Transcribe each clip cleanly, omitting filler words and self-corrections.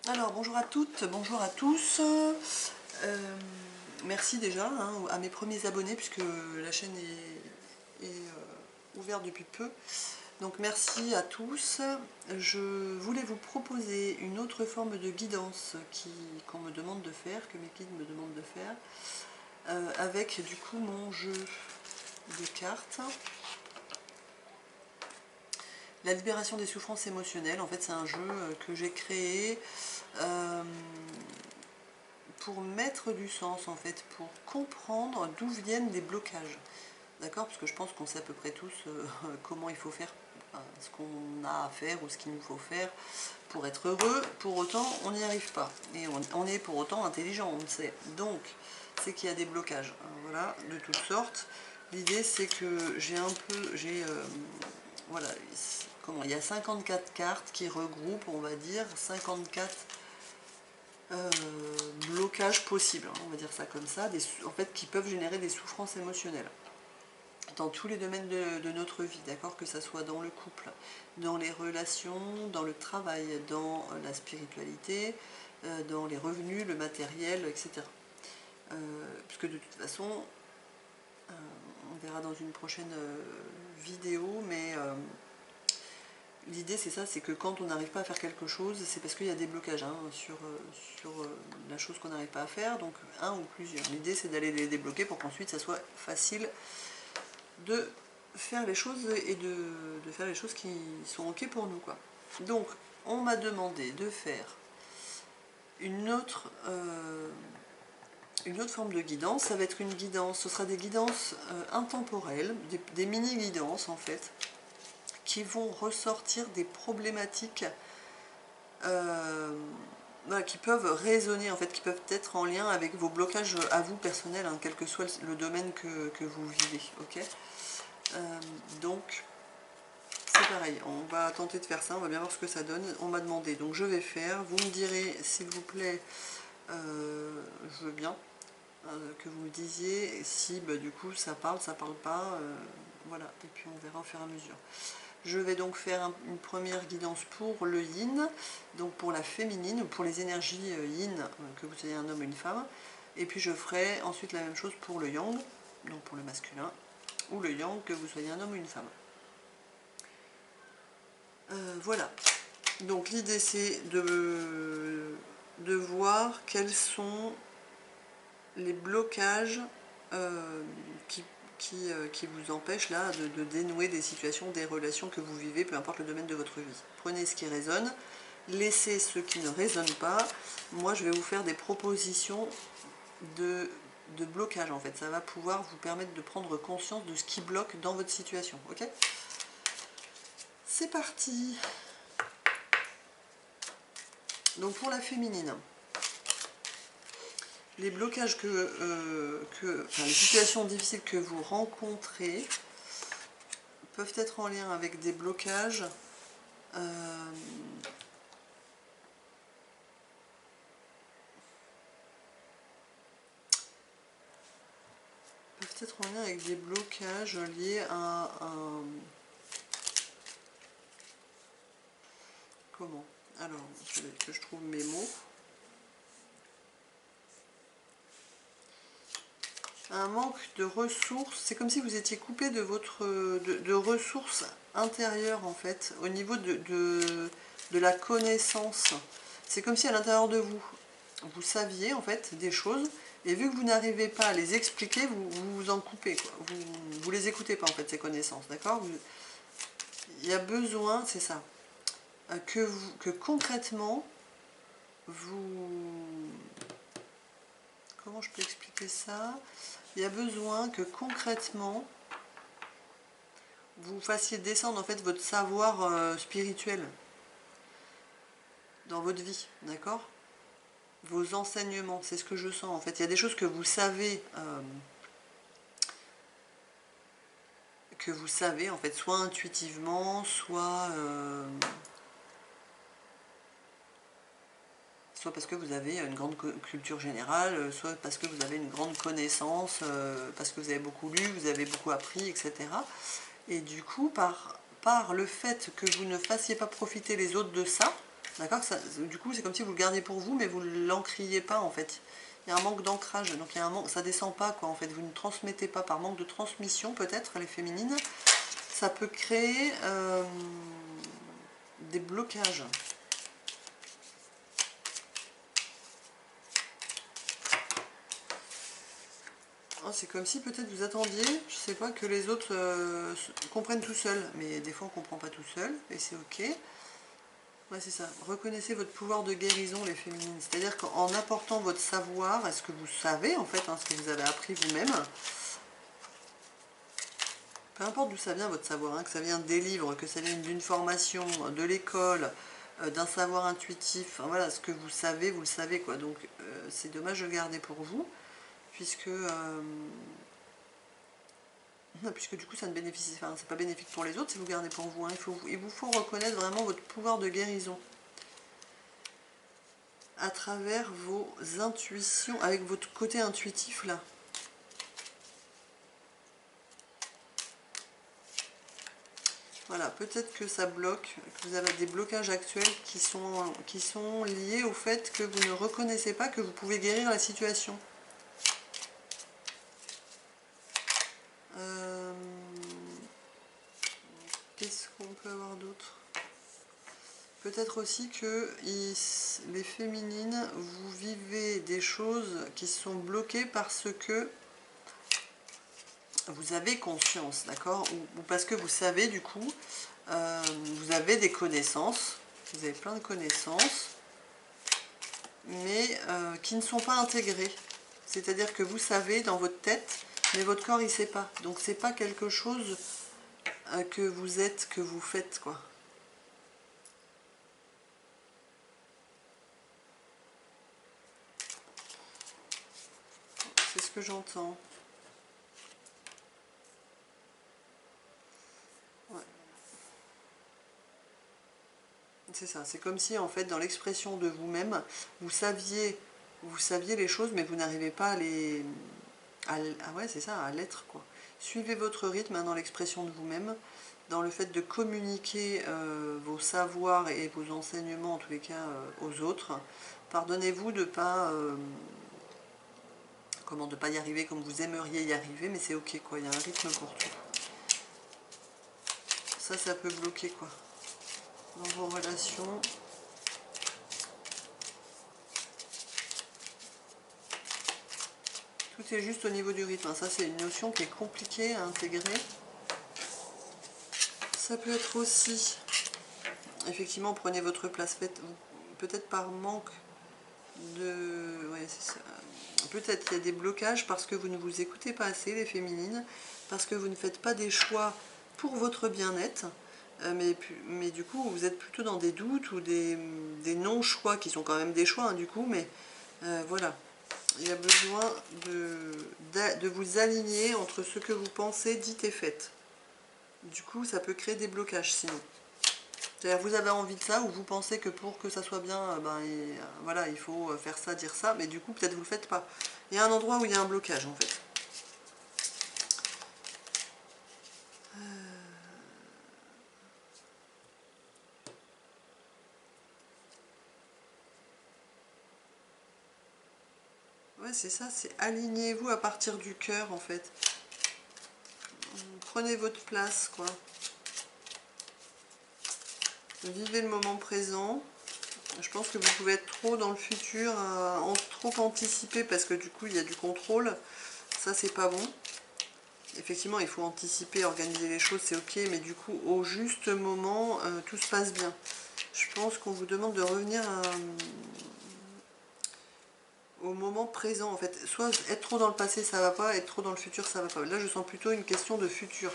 Alors, bonjour à toutes, bonjour à tous. Merci déjà à mes premiers abonnés, puisque la chaîne est ouverte depuis peu. Donc merci à tous. Je voulais vous proposer une autre forme de guidance qu'on me demande de faire, que mes guides me demandent de faire, avec du coup mon jeu de cartes. La libération des souffrances émotionnelles, en fait c'est un jeu que j'ai créé pour mettre du sens, en fait, pour comprendre d'où viennent les blocages. D'accord? Parce que je pense qu'on sait à peu près tous comment il faut faire, ce qu'on a à faire ou ce qu'il nous faut faire pour être heureux. Pour autant, on n'y arrive pas. Et on est pour autant intelligent, on le sait. Donc, c'est qu'il y a des blocages, hein, voilà, de toutes sortes. L'idée, c'est que voilà, comment, il y a 54 cartes qui regroupent, on va dire, 54 blocages possibles, hein, on va dire ça comme ça, en fait, qui peuvent générer des souffrances émotionnelles dans tous les domaines de notre vie, d'accord, que ça soit dans le couple, dans les relations, dans le travail, dans la spiritualité, dans les revenus, le matériel, etc. Puisque de toute façon, on verra dans une prochaine vidéo, mais l'idée c'est ça, c'est que quand on n'arrive pas à faire quelque chose, c'est parce qu'il y a des blocages hein, sur la chose qu'on n'arrive pas à faire, donc un ou plusieurs. L'idée c'est d'aller les débloquer pour qu'ensuite ça soit facile de faire les choses et de faire les choses qui sont ok pour nous, quoi. Donc on m'a demandé de faire une autre forme de guidance. Ça va être une guidance, ce sera des guidances intemporelles, des mini-guidances en fait, qui vont ressortir des problématiques voilà, qui peuvent résonner, en fait, qui peuvent être en lien avec vos blocages à vous personnels, hein, quel que soit le domaine que vous vivez. Ok, donc c'est pareil, on va tenter de faire ça, on va bien voir ce que ça donne. On m'a demandé, donc je vais faire. Vous me direz, s'il vous plaît, je veux bien que vous me disiez si du coup ça parle pas, voilà, et puis on verra au fur et à mesure. Je vais donc faire une première guidance pour le yin, donc pour la féminine, ou pour les énergies yin, que vous soyez un homme ou une femme, et puis je ferai ensuite la même chose pour le yang, donc pour le masculin, ou le yang, que vous soyez un homme ou une femme. Voilà, donc l'idée c'est de voir quels sont les blocages qui vous empêchent là de dénouer des situations, des relations que vous vivez, peu importe le domaine de votre vie. Prenez ce qui résonne, laissez ce qui ne résonne pas. Moi je vais vous faire des propositions de blocage en fait. Ça va pouvoir vous permettre de prendre conscience de ce qui bloque dans votre situation. Ok ? C'est parti. Donc pour la féminine, les blocages enfin, les situations difficiles que vous rencontrez peuvent être en lien avec des blocages liés à un... Comment? Alors, que je trouve mes mots. Un manque de ressources, c'est comme si vous étiez coupé de votre de ressources intérieures en fait, au niveau de la connaissance. C'est comme si à l'intérieur de vous, vous saviez en fait des choses, et vu que vous n'arrivez pas à les expliquer, vous vous en coupez, quoi. Vous les écoutez pas en fait, ces connaissances, d'accord? Il y a besoin, c'est ça, que concrètement, vous... Comment je peux expliquer ça? Il y a besoin que concrètement, vous fassiez descendre en fait votre savoir spirituel dans votre vie, d'accord? Vos enseignements, c'est ce que je sens en fait. Il y a des choses que vous savez en fait, soit intuitivement, soit parce que vous avez une grande culture générale, soit parce que vous avez une grande connaissance, parce que vous avez beaucoup lu, vous avez beaucoup appris, etc. Et du coup, par le fait que vous ne fassiez pas profiter les autres de ça, D'accord? Du coup, c'est comme si vous le gardiez pour vous, mais vous ne l'encriez pas en fait. Il y a un manque d'ancrage, donc il y a un manque, ça descend pas quoi en fait. Vous ne transmettez pas par manque de transmission peut-être les féminines. Ça peut créer des blocages. Oh, c'est comme si peut-être vous attendiez, je sais pas, que les autres comprennent tout seuls. Mais des fois on comprend pas tout seul et c'est ok. Ouais, c'est ça. Reconnaissez votre pouvoir de guérison, les féminines. C'est-à-dire qu'en apportant votre savoir, est-ce que vous savez, en fait, ce que vous avez appris vous-même, peu importe d'où ça vient, votre savoir, que ça vient des livres, que ça vient d'une formation, de l'école, d'un savoir intuitif, enfin, voilà, ce que vous savez, vous le savez, quoi. Donc, c'est dommage de le garder pour vous, puisque, puisque du coup, ça ne bénéficie, enfin, c'est pas bénéfique pour les autres si vous gardez pour vous. Il vous faut reconnaître vraiment votre pouvoir de guérison à travers vos intuitions, avec votre côté intuitif là. Voilà, peut-être que ça bloque, que vous avez des blocages actuels qui sont liés au fait que vous ne reconnaissez pas que vous pouvez guérir la situation. Qu'est-ce qu'on peut avoir d'autre? Peut-être aussi que les féminines, vous vivez des choses qui sont bloquées parce que vous avez conscience, d'accord? Ou parce que vous savez du coup, vous avez des connaissances, vous avez plein de connaissances, mais qui ne sont pas intégrées. C'est-à-dire que vous savez dans votre tête, mais votre corps il ne sait pas. Donc c'est pas quelque chose que vous êtes, que vous faites, quoi. C'est ce que j'entends. Ouais. C'est ça, c'est comme si en fait dans l'expression de vous-même, vous saviez les choses, mais vous n'arrivez pas à les... ah ouais, c'est ça, à l'être, quoi. Suivez votre rythme dans l'expression de vous-même, dans le fait de communiquer vos savoirs et vos enseignements, en tous les cas, aux autres. Pardonnez-vous de pas... comment, de pas y arriver comme vous aimeriez y arriver, mais c'est ok, quoi, il y a un rythme pour tout. Ça peut bloquer, quoi, dans vos relations. Tout est juste au niveau du rythme. Ça, c'est une notion qui est compliquée à intégrer. Ça peut être aussi, effectivement, prenez votre place, peut-être par manque de... Ouais, c'est ça. Peut-être qu'il y a des blocages parce que vous ne vous écoutez pas assez, les féminines, parce que vous ne faites pas des choix pour votre bien-être, mais du coup, vous êtes plutôt dans des doutes ou des non-choix, qui sont quand même des choix, du coup, mais voilà. Il y a besoin de vous aligner entre ce que vous pensez, dites et faites. Du coup, ça peut créer des blocages sinon. C'est-à-dire vous avez envie de ça, ou vous pensez que pour que ça soit bien, voilà, il faut faire ça, dire ça, mais du coup, peut-être vous ne le faites pas. Il y a un endroit où il y a un blocage, en fait. Ouais, c'est ça, c'est alignez-vous à partir du cœur, en fait. Prenez votre place, quoi. Vivez le moment présent. Je pense que vous pouvez être trop dans le futur, trop anticiper, parce que du coup, il y a du contrôle. Ça, c'est pas bon. Effectivement, il faut anticiper, organiser les choses, c'est ok, mais du coup, au juste moment, tout se passe bien. Je pense qu'on vous demande de revenir au moment présent, en fait. Soit être trop dans le passé, ça va pas, être trop dans le futur, ça va pas. Là, je sens plutôt une question de futur.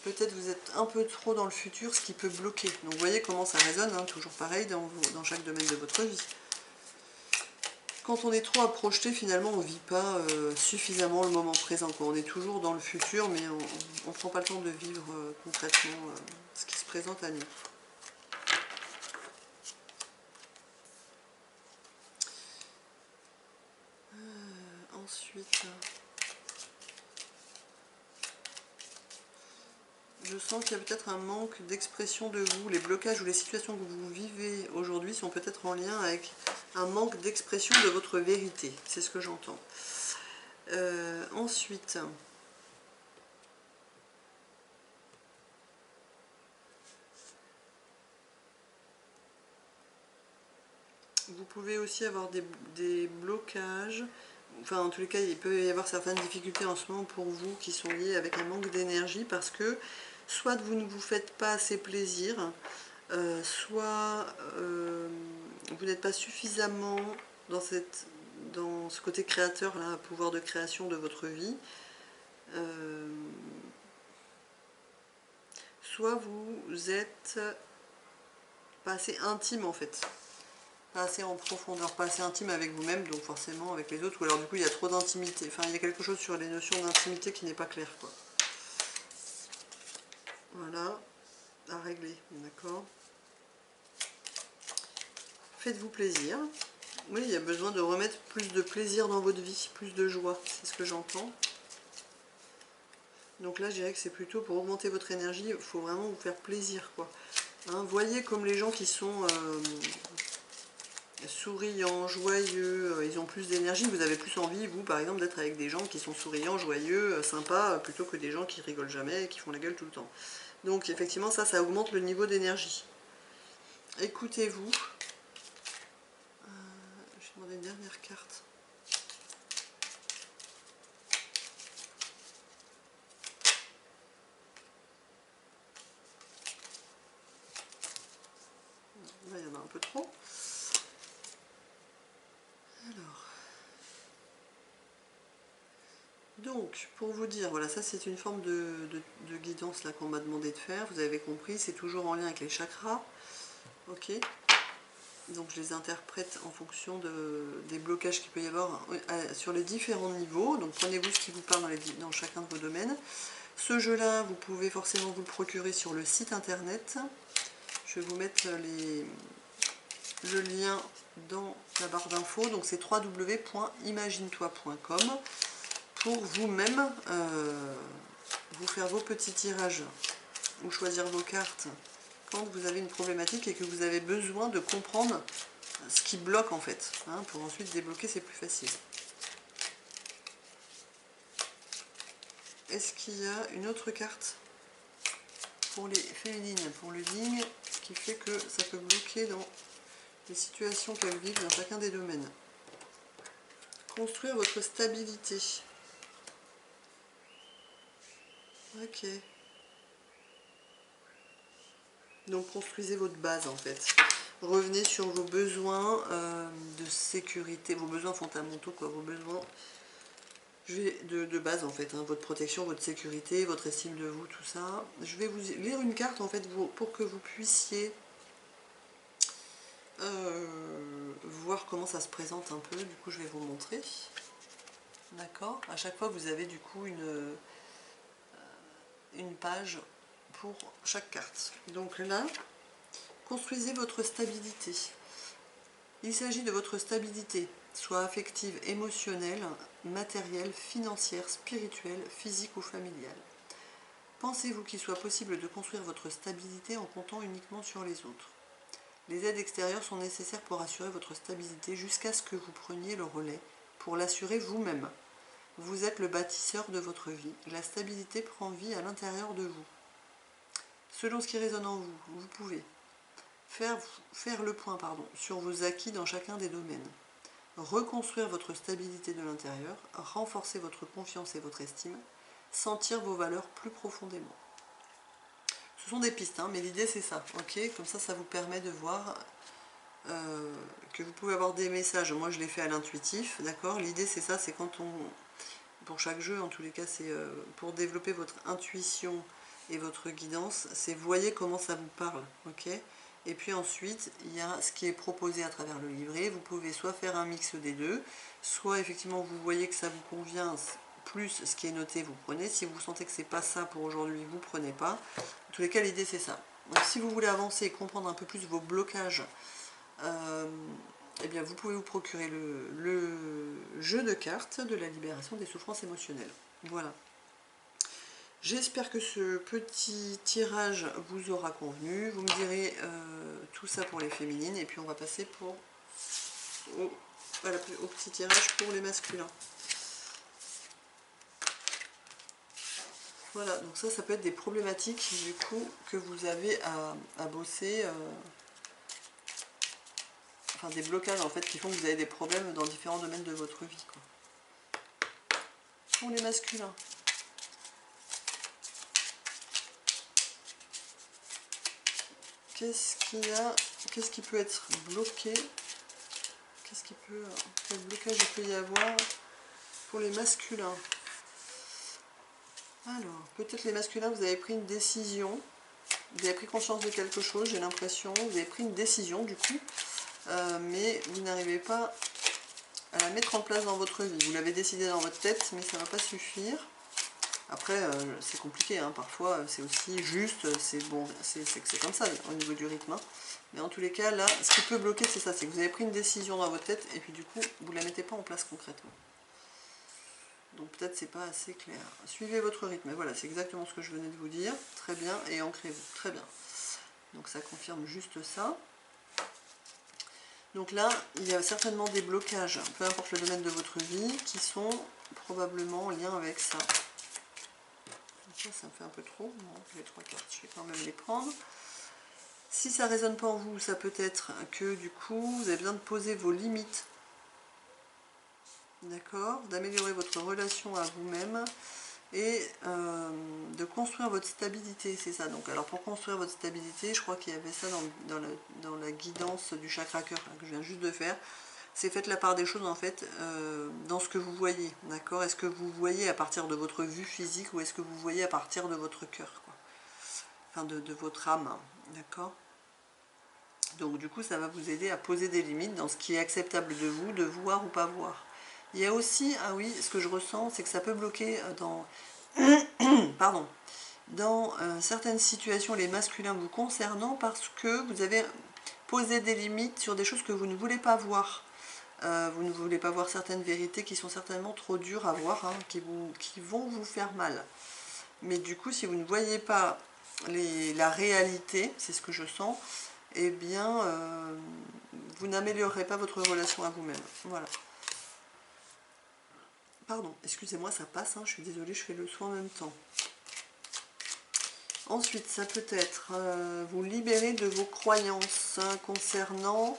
Peut-être vous êtes un peu trop dans le futur, ce qui peut bloquer. Donc, vous voyez comment ça résonne, toujours pareil dans chaque domaine de votre vie. Quand on est trop à projeter, finalement, on ne vit pas suffisamment le moment présent, quoi. On est toujours dans le futur, mais on ne prend pas le temps de vivre concrètement ce qui se présente à nous. Ensuite, je sens qu'il y a peut-être un manque d'expression de vous. Les blocages ou les situations que vous vivez aujourd'hui sont peut-être en lien avec un manque d'expression de votre vérité. C'est ce que j'entends. Ensuite, vous pouvez aussi avoir des blocages. Enfin, en tous les cas, il peut y avoir certaines difficultés en ce moment pour vous qui sont liées avec un manque d'énergie parce que soit vous ne vous faites pas assez plaisir, soit vous n'êtes pas suffisamment dans, dans ce côté créateur, là, pouvoir de création de votre vie. Soit vous êtes pas assez intime en fait. Pas assez en profondeur, pas assez intime avec vous-même, donc forcément avec les autres, ou alors du coup il y a trop d'intimité. Enfin, il y a quelque chose sur les notions d'intimité qui n'est pas clair, quoi. Voilà, à régler, d'accord. Faites-vous plaisir. Oui, il y a besoin de remettre plus de plaisir dans votre vie, plus de joie, c'est ce que j'entends. Donc là, je dirais que c'est plutôt pour augmenter votre énergie, il faut vraiment vous faire plaisir, quoi. Hein, voyez comme les gens qui sont souriants, joyeux, ils ont plus d'énergie, vous avez plus envie, vous, par exemple, d'être avec des gens qui sont souriants, joyeux, sympas, plutôt que des gens qui rigolent jamais et qui font la gueule tout le temps. Donc, effectivement, ça augmente le niveau d'énergie. Écoutez-vous. Je vais demander une dernière carte. Là, il y en a un peu trop. Alors... Donc, pour vous dire, voilà, ça c'est une forme de guidance là qu'on m'a demandé de faire, vous avez compris, c'est toujours en lien avec les chakras, ok. Donc je les interprète en fonction des blocages qu'il peut y avoir sur les différents niveaux, donc prenez-vous ce qui vous parle dans chacun de vos domaines. Ce jeu-là, vous pouvez forcément vous le procurer sur le site internet, je vais vous mettre le lien dans la barre d'infos, donc c'est www.imaginetoi.com. pour vous-même vous faire vos petits tirages ou choisir vos cartes quand vous avez une problématique et que vous avez besoin de comprendre ce qui bloque en fait. Hein, pour ensuite débloquer, c'est plus facile. Est-ce qu'il y a une autre carte pour les féminines, pour le digne, qui fait que ça peut bloquer dans les situations qu'elles vivent dans chacun des domaines? Construire votre stabilité. Ok. Donc construisez votre base en fait. Revenez sur vos besoins de sécurité, vos besoins fondamentaux, quoi, vos besoins de base en fait, hein, votre protection, votre sécurité, votre estime de vous, tout ça. Je vais vous lire une carte en fait pour que vous puissiez voir comment ça se présente un peu. Du coup, je vais vous montrer. D'accord. À chaque fois, vous avez du coup une page pour chaque carte. Donc là, construisez votre stabilité. Il s'agit de votre stabilité, soit affective, émotionnelle, matérielle, financière, spirituelle, physique ou familiale. Pensez-vous qu'il soit possible de construire votre stabilité en comptant uniquement sur les autres? Les aides extérieures sont nécessaires pour assurer votre stabilité jusqu'à ce que vous preniez le relais pour l'assurer vous-même. Vous êtes le bâtisseur de votre vie. La stabilité prend vie à l'intérieur de vous. Selon ce qui résonne en vous, vous pouvez faire le point sur vos acquis dans chacun des domaines. Reconstruire votre stabilité de l'intérieur, renforcer votre confiance et votre estime, sentir vos valeurs plus profondément. Ce sont des pistes, hein, mais l'idée c'est ça, ok? Comme ça vous permet de voir que vous pouvez avoir des messages. Moi je l'ai fait à l'intuitif, d'accord? L'idée c'est ça, c'est quand pour chaque jeu en tous les cas, c'est pour développer votre intuition et votre guidance, c'est voyez comment ça vous parle, ok? Et puis ensuite, il y a ce qui est proposé à travers le livret. Vous pouvez soit faire un mix des deux, soit effectivement vous voyez que ça vous convient, plus ce qui est noté, vous prenez. Si vous sentez que c'est pas ça pour aujourd'hui, vous prenez pas. En tous les cas, l'idée c'est ça. Donc si vous voulez avancer et comprendre un peu plus vos blocages, eh bien vous pouvez vous procurer le jeu de cartes de la libération des souffrances émotionnelles. Voilà. J'espère que ce petit tirage vous aura convenu. Vous me direz tout ça pour les féminines. Et puis on va passer au petit tirage pour les masculins. Voilà, donc ça peut être des problématiques du coup que vous avez à bosser. Enfin des blocages en fait qui font que vous avez des problèmes dans différents domaines de votre vie, quoi. Pour les masculins. Qu'est-ce qu'il y a? Qu'est-ce qui peut être bloqué? Quel blocage il peut y avoir pour les masculins? Alors, peut-être les masculins, vous avez pris une décision, vous avez pris conscience de quelque chose, j'ai l'impression, vous avez pris une décision du coup, mais vous n'arrivez pas à la mettre en place dans votre vie. Vous l'avez décidé dans votre tête, mais ça ne va pas suffire. Après, c'est compliqué, hein. Parfois c'est aussi juste, c'est bon, c'est comme ça au niveau du rythme. Hein. Mais en tous les cas, là, ce qui peut bloquer, c'est ça, c'est que vous avez pris une décision dans votre tête, et puis du coup, vous ne la mettez pas en place concrètement. Donc peut-être c'est pas assez clair. Suivez votre rythme, et voilà, c'est exactement ce que je venais de vous dire. Très bien, et ancrez-vous, très bien. Donc ça confirme juste ça. Donc là, il y a certainement des blocages, peu importe le domaine de votre vie, qui sont probablement en lien avec ça. Ça me fait un peu trop, bon, les 3 cartes, je vais quand même les prendre. Si ça ne résonne pas en vous, ça peut être que du coup, vous avez besoin de poser vos limites. D'accord? D'améliorer votre relation à vous-même et de construire votre stabilité, c'est ça. Donc, alors pour construire votre stabilité, je crois qu'il y avait ça dans la guidance du chakra cœur que je viens juste de faire. C'est faites la part des choses en fait dans ce que vous voyez, d'accord? Est-ce que vous voyez à partir de votre vue physique ou est-ce que vous voyez à partir de votre cœur, quoi? Enfin de votre âme, d'accord? Donc du coup ça va vous aider à poser des limites dans ce qui est acceptable de voir ou pas voir. Il y a aussi, ah oui, ce que je ressens, c'est que ça peut bloquer dans, pardon, dans certaines situations les masculins vous concernant parce que vous avez posé des limites sur des choses que vous ne voulez pas voir. Vous ne voulez pas voir certaines vérités qui sont certainement trop dures à voir, hein, qui vont vous faire mal. Mais du coup, si vous ne voyez pas la réalité, c'est ce que je sens, eh bien, vous n'améliorerez pas votre relation à vous-même. Voilà. Pardon, excusez-moi, ça passe, hein, je suis désolée, je fais le soin en même temps. Ensuite, ça peut être vous libérer de vos croyances hein, concernant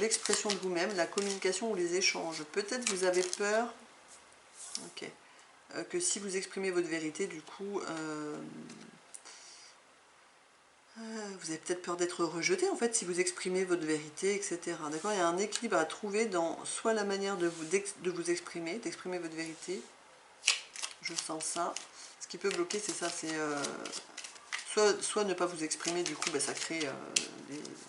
l'expression de vous-même, la communication ou les échanges. Peut-être vous avez peur que si vous exprimez votre vérité, du coup, vous avez peut-être peur d'être rejeté en fait si vous exprimez votre vérité, etc. D'accord? Il y a un équilibre à trouver dans soit la manière de vous exprimer, d'exprimer votre vérité. Je sens ça. Ce qui peut bloquer, c'est ça, c'est soit ne pas vous exprimer, du coup, ça crée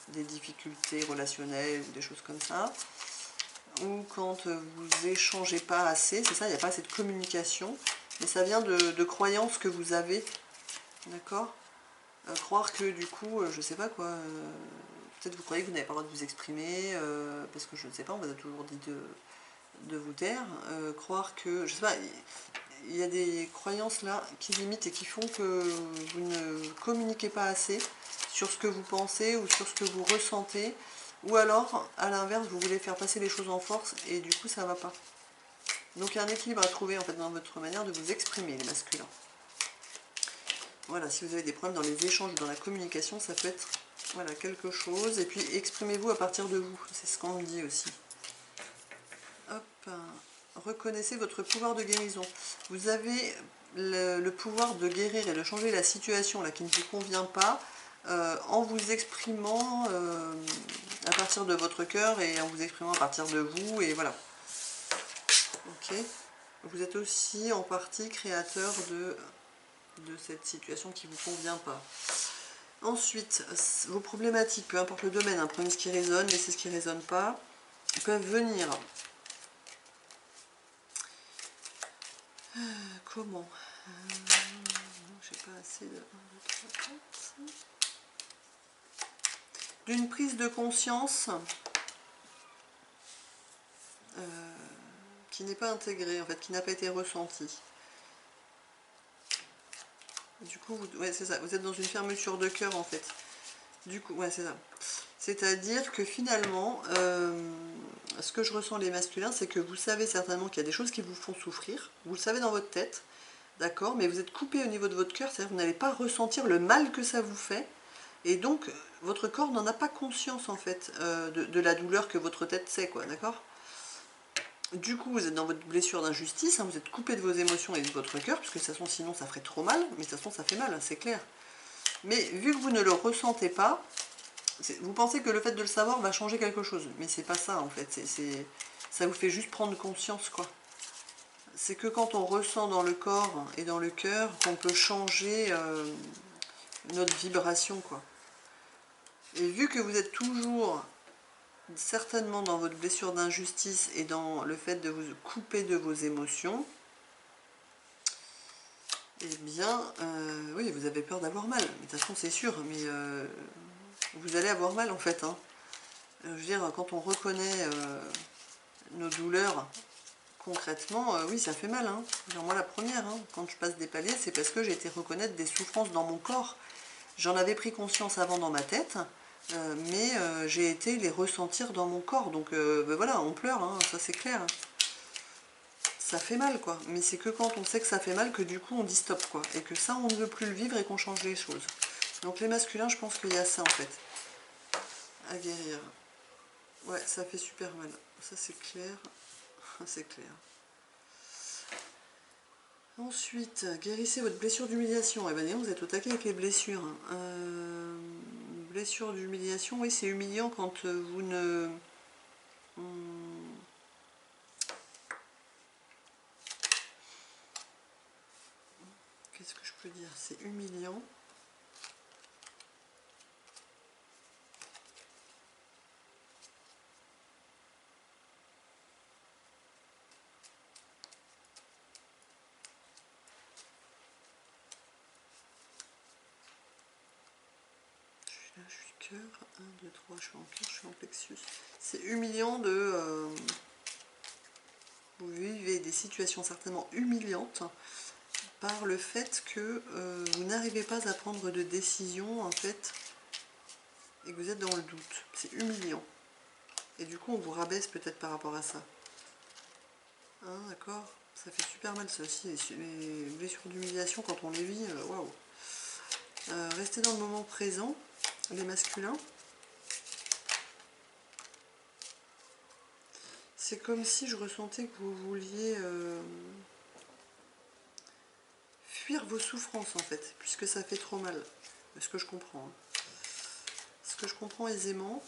des difficultés relationnelles ou des choses comme ça. Ou quand vous échangez pas assez, c'est ça, il n'y a pas assez de communication. Mais ça vient de croyances que vous avez, d'accord? Croire que du coup, je sais pas quoi, peut-être vous croyez que vous n'avez pas le droit de vous exprimer, parce que je ne sais pas, on vous a toujours dit de vous taire, croire que, je sais pas, il y a des croyances là qui limitent et qui font que vous ne communiquez pas assez sur ce que vous pensez ou sur ce que vous ressentez, ou alors, à l'inverse, vous voulez faire passer les choses en force et du coup ça va pas. Donc il y a un équilibre à trouver en fait dans votre manière de vous exprimer, les masculins. Voilà, si vous avez des problèmes dans les échanges ou dans la communication, ça peut être voilà, quelque chose. Et puis exprimez-vous à partir de vous, c'est ce qu'on me dit aussi. Hop, reconnaissez votre pouvoir de guérison. Vous avez le pouvoir de guérir et de changer la situation là, qui ne vous convient pas en vous exprimant à partir de votre cœur et en vous exprimant à partir de vous. Et voilà. Ok. Vous êtes aussi en partie créateur de cette situation qui ne vous convient pas. Ensuite, vos problématiques, peu importe le domaine, hein, prenez ce qui résonne, laissez ce qui ne résonne pas, peuvent venir. Comment j'ai pas assez de... D'une prise de conscience qui n'est pas intégrée, en fait, qui n'a pas été ressentie. Du coup, ouais, c'est ça, vous êtes dans une fermeture de cœur en fait. Du coup, ouais, c'est ça. C'est-à-dire que finalement, ce que je ressens les masculins, c'est que vous savez certainement qu'il y a des choses qui vous font souffrir. Vous le savez dans votre tête, d'accord, mais vous êtes coupé au niveau de votre cœur, c'est-à-dire que vous n'allez pas ressentir le mal que ça vous fait. Et donc, votre corps n'en a pas conscience en fait de la douleur que votre tête sait, quoi, d'accord. Du coup, vous êtes dans votre blessure d'injustice, hein, vous êtes coupé de vos émotions et de votre cœur, parce que de toute façon, sinon ça ferait trop mal, mais de toute façon, ça fait mal, hein, c'est clair. Mais vu que vous ne le ressentez pas, vous pensez que le fait de le savoir va changer quelque chose, mais c'est pas ça en fait, ça vous fait juste prendre conscience, quoi. C'est que quand on ressent dans le corps et dans le cœur qu'on peut changer notre vibration, quoi. Et vu que vous êtes toujours certainement dans votre blessure d'injustice et dans le fait de vous couper de vos émotions, eh bien, oui, vous avez peur d'avoir mal. Mais de toute façon, c'est sûr, mais vous allez avoir mal en fait, hein. Je veux dire, quand on reconnaît nos douleurs concrètement, oui, ça fait mal, hein. Genre, moi, la première, hein, quand je passe des paliers, c'est parce que j'ai été reconnaître des souffrances dans mon corps. J'en avais pris conscience avant dans ma tête, mais j'ai été les ressentir dans mon corps. Donc, ben voilà, on pleure, hein, ça c'est clair. Ça fait mal, quoi. Mais c'est que quand on sait que ça fait mal que du coup, on dit stop, quoi. Et que ça, on ne veut plus le vivre et qu'on change les choses. Donc, les masculins, je pense qu'il y a ça, en fait, à guérir. Ouais, ça fait super mal. Ça, c'est clair. C'est clair. Ensuite, guérissez votre blessure d'humiliation. Eh bien, vous êtes au taquet avec les blessures. Blessure d'humiliation, oui, c'est humiliant quand vous ne... Qu'est-ce que je peux dire? C'est humiliant. Là, je suis cœur, 1, 2, 3, je suis en cœur, je suis en plexus. C'est humiliant de... vous vivez des situations certainement humiliantes par le fait que vous n'arrivez pas à prendre de décision, en fait, et que vous êtes dans le doute. C'est humiliant. Et du coup, on vous rabaisse peut-être par rapport à ça. Hein, d'accord? Ça fait super mal, ça aussi, les blessures d'humiliation, quand on les vit, waouh. Restez dans le moment présent, les masculins. C'est comme si je ressentais que vous vouliez fuir vos souffrances, en fait, puisque ça fait trop mal. Ce que je comprends. Hein. Ce que je comprends aisément,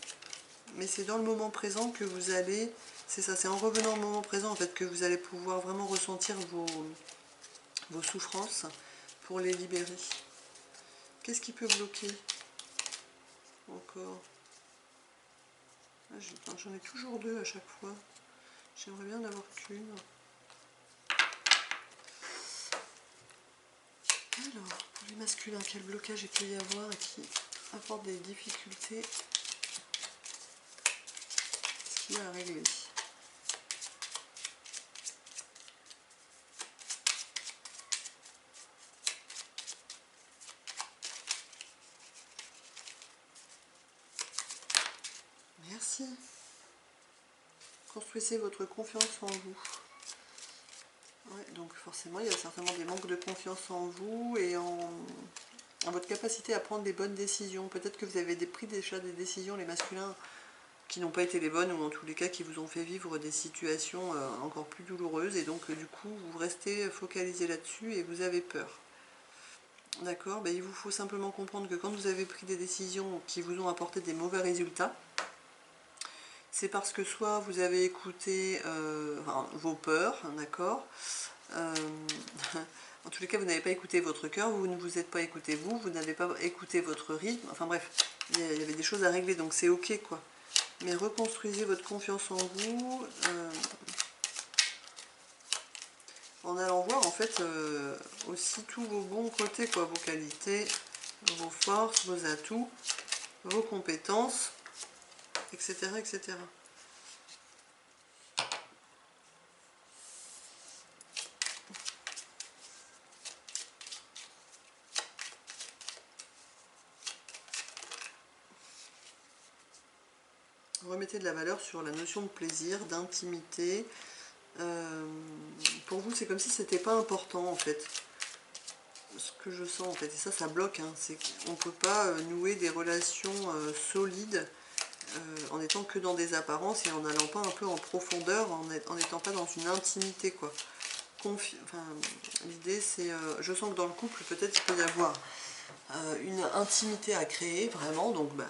mais c'est dans le moment présent que vous allez... C'est ça, c'est en revenant au moment présent, en fait, que vous allez pouvoir vraiment ressentir vos souffrances pour les libérer. Qu'est-ce qui peut bloquer encore? J'en ai toujours deux à chaque fois. J'aimerais bien en avoir qu'une. Alors, pour les masculins, quel blocage il peut y avoir et qui apporte des difficultés? Qu'est-ce qu'il y a à régler? Merci. Construisez votre confiance en vous. Ouais, donc forcément, il y a certainement des manques de confiance en vous et en votre capacité à prendre des bonnes décisions. Peut-être que vous avez pris déjà des décisions, les masculins, qui n'ont pas été les bonnes, ou en tous les cas qui vous ont fait vivre des situations encore plus douloureuses. Et donc, du coup, vous restez focalisé là-dessus et vous avez peur. D'accord, ben, il vous faut simplement comprendre que quand vous avez pris des décisions qui vous ont apporté des mauvais résultats, c'est parce que soit vous avez écouté enfin, vos peurs, d'accord, en tous les cas, vous n'avez pas écouté votre cœur, vous ne vous êtes pas écouté vous n'avez pas écouté votre rythme, enfin bref, il y avait des choses à régler, donc c'est ok, quoi. Mais reconstruisez votre confiance en vous, en allant voir en fait aussi tous vos bons côtés, quoi, vos qualités, vos forces, vos atouts, vos compétences, etc. etc. remettez de la valeur sur la notion de plaisir, d'intimité. Pour vous, c'est comme si c'était pas important en fait. Ce que je sens en fait, et ça bloque, hein, c'est qu'on ne peut pas nouer des relations solides en étant que dans des apparences et en n'allant pas un peu en profondeur, en n'étant pas dans une intimité quoi. Enfin, l'idée c'est, je sens que dans le couple peut-être il peut y avoir une intimité à créer vraiment, donc ben,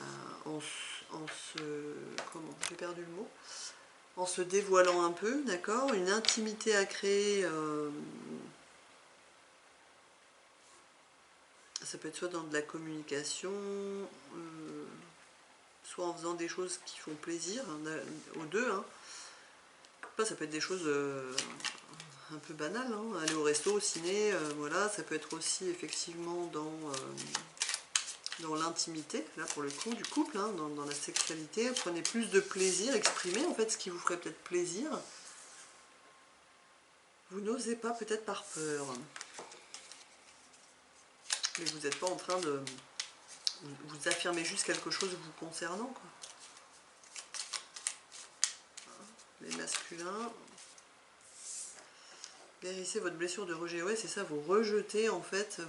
comment, j'ai perdu le mot, en se dévoilant un peu, d'accord, une intimité à créer, ça peut être soit dans de la communication, soit en faisant des choses qui font plaisir aux deux, hein. Après, ça peut être des choses un peu banales, hein. Aller au resto, au ciné, voilà, ça peut être aussi effectivement dans l'intimité, là pour le coup, du couple, hein, dans la sexualité. Prenez plus de plaisir, exprimez en fait ce qui vous ferait peut-être plaisir. Vous n'osez pas peut-être par peur, mais vous n'êtes pas en train de vous affirmer juste quelque chose vous concernant, quoi. Les masculins, guérissez votre blessure de rejet. Ouais, c'est ça, vous rejetez en fait,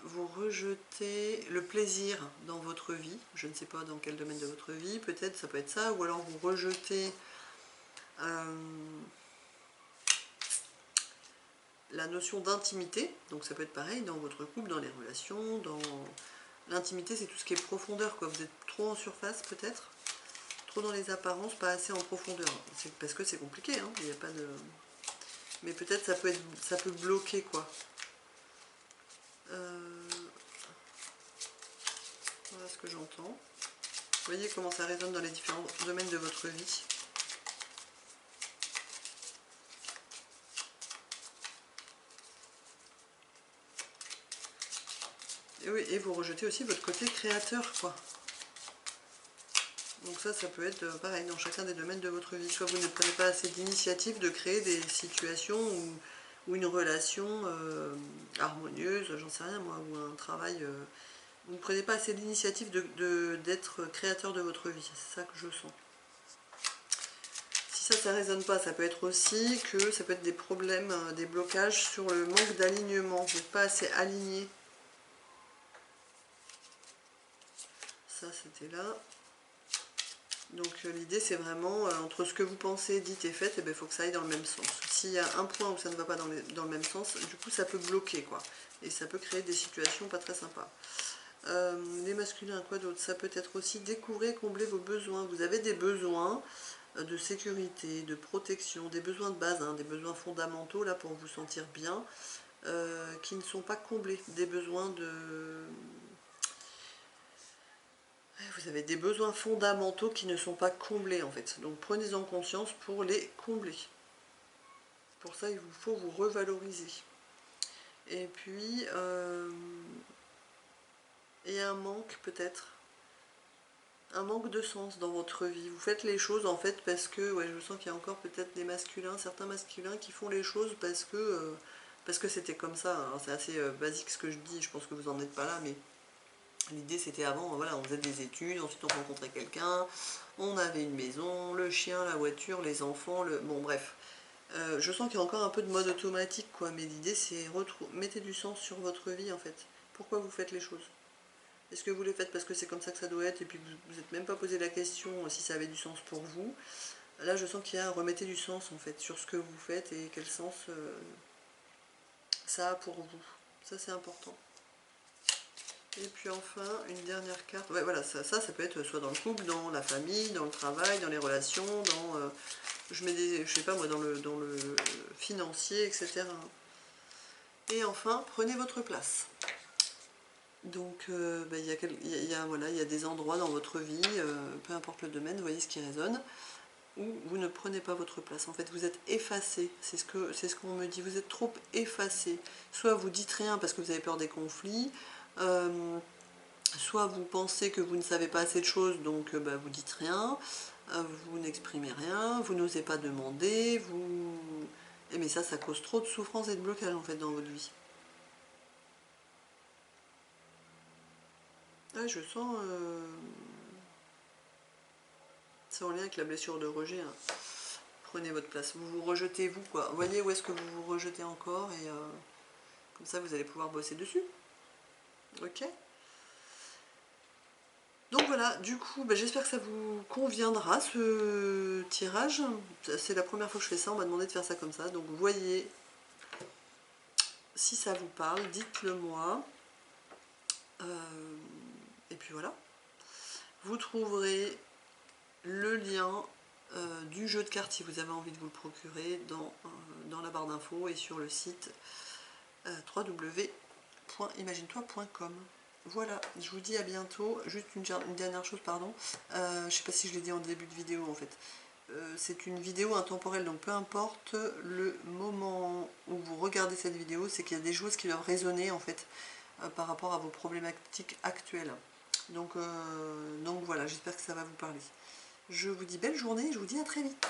vous rejetez le plaisir dans votre vie. Je ne sais pas dans quel domaine de votre vie, peut-être ça peut être ça, ou alors vous rejetez la notion d'intimité. Donc ça peut être pareil dans votre couple, dans les relations, dans l'intimité, c'est tout ce qui est profondeur, quoi. Vous êtes trop en surface peut-être, trop dans les apparences, pas assez en profondeur. C'est parce que c'est compliqué, hein. Il n'y a pas de... Mais peut-être ça peut bloquer, quoi. Voilà ce que j'entends. Vous voyez comment ça résonne dans les différents domaines de votre vie. Et oui, et vous rejetez aussi votre côté créateur, quoi. Donc ça peut être pareil dans chacun des domaines de votre vie. Soit vous ne prenez pas assez d'initiative de créer des situations ou une relation harmonieuse, j'en sais rien moi, ou un travail... vous ne prenez pas assez d'initiative d'être créateur de votre vie, c'est ça que je sens. Si ça ne résonne pas, ça peut être aussi que ça peut être des problèmes, des blocages sur le manque d'alignement. Vous n'êtes pas assez aligné. Ça c'était là. Donc l'idée c'est vraiment, entre ce que vous pensez, dites et faites, il faut que ça aille dans le même sens. S'il y a un point où ça ne va pas dans le même sens, du coup ça peut bloquer, quoi. Et ça peut créer des situations pas très sympas. Les masculins, quoi d'autre? Ça peut être aussi découvrir, combler vos besoins. Vous avez des besoins de sécurité, de protection, des besoins de base, hein, des besoins fondamentaux là pour vous sentir bien, qui ne sont pas comblés. Des besoins de... Vous avez des besoins fondamentaux qui ne sont pas comblés en fait. Donc prenez-en conscience pour les combler. Pour ça, il vous faut vous revaloriser. Et puis, il y a un manque peut-être. Un manque de sens dans votre vie. Vous faites les choses en fait parce que, ouais, je sens qu'il y a encore peut-être des masculins, certains masculins qui font les choses parce que c'était comme ça. C'est assez basique ce que je dis, je pense que vous n'en êtes pas là, mais l'idée c'était avant, voilà, on faisait des études, ensuite on rencontrait quelqu'un, on avait une maison, le chien, la voiture, les enfants, bon bref. Je sens qu'il y a encore un peu de mode automatique, quoi, mais l'idée c'est mettez du sens sur votre vie en fait. Pourquoi vous faites les choses? Est-ce que vous les faites parce que c'est comme ça que ça doit être et puis vous n'êtes même pas posé la question si ça avait du sens pour vous? Là je sens qu'il y a remettez du sens en fait sur ce que vous faites et quel sens ça a pour vous. Ça c'est important. Et puis enfin, une dernière carte. Ouais, voilà, ça peut être soit dans le couple, dans la famille, dans le travail, dans les relations, dans... je mets des... je sais pas moi, dans le financier, etc. Et enfin, prenez votre place. Donc, bah, voilà, il y a des endroits dans votre vie, peu importe le domaine, vous voyez ce qui résonne, où vous ne prenez pas votre place. En fait, vous êtes effacé, c'est ce qu'on me dit, vous êtes trop effacé. Soit vous dites rien parce que vous avez peur des conflits, soit vous pensez que vous ne savez pas assez de choses, donc bah, vous dites rien, vous n'exprimez rien, vous n'osez pas demander, mais ça cause trop de souffrance et de blocage en fait dans votre vie. Ouais, je sens... C'est en lien avec la blessure de rejet. Hein. Prenez votre place. Vous vous rejetez, vous, quoi. Voyez où est-ce que vous vous rejetez encore et comme ça, vous allez pouvoir bosser dessus. Ok. Donc voilà, du coup, bah, j'espère que ça vous conviendra, ce tirage. C'est la première fois que je fais ça, on m'a demandé de faire ça comme ça. Donc voyez si ça vous parle, dites-le moi. Et puis voilà. Vous trouverez le lien du jeu de cartes si vous avez envie de vous le procurer dans la barre d'infos et sur le site www.imaginetoi.com. Voilà, je vous dis à bientôt. Juste une dernière chose, pardon. Je sais pas si je l'ai dit en début de vidéo en fait. C'est une vidéo intemporelle, donc peu importe le moment où vous regardez cette vidéo, c'est qu'il y a des choses qui doivent résonner en fait par rapport à vos problématiques actuelles. Donc voilà, j'espère que ça va vous parler. Je vous dis belle journée, je vous dis à très vite.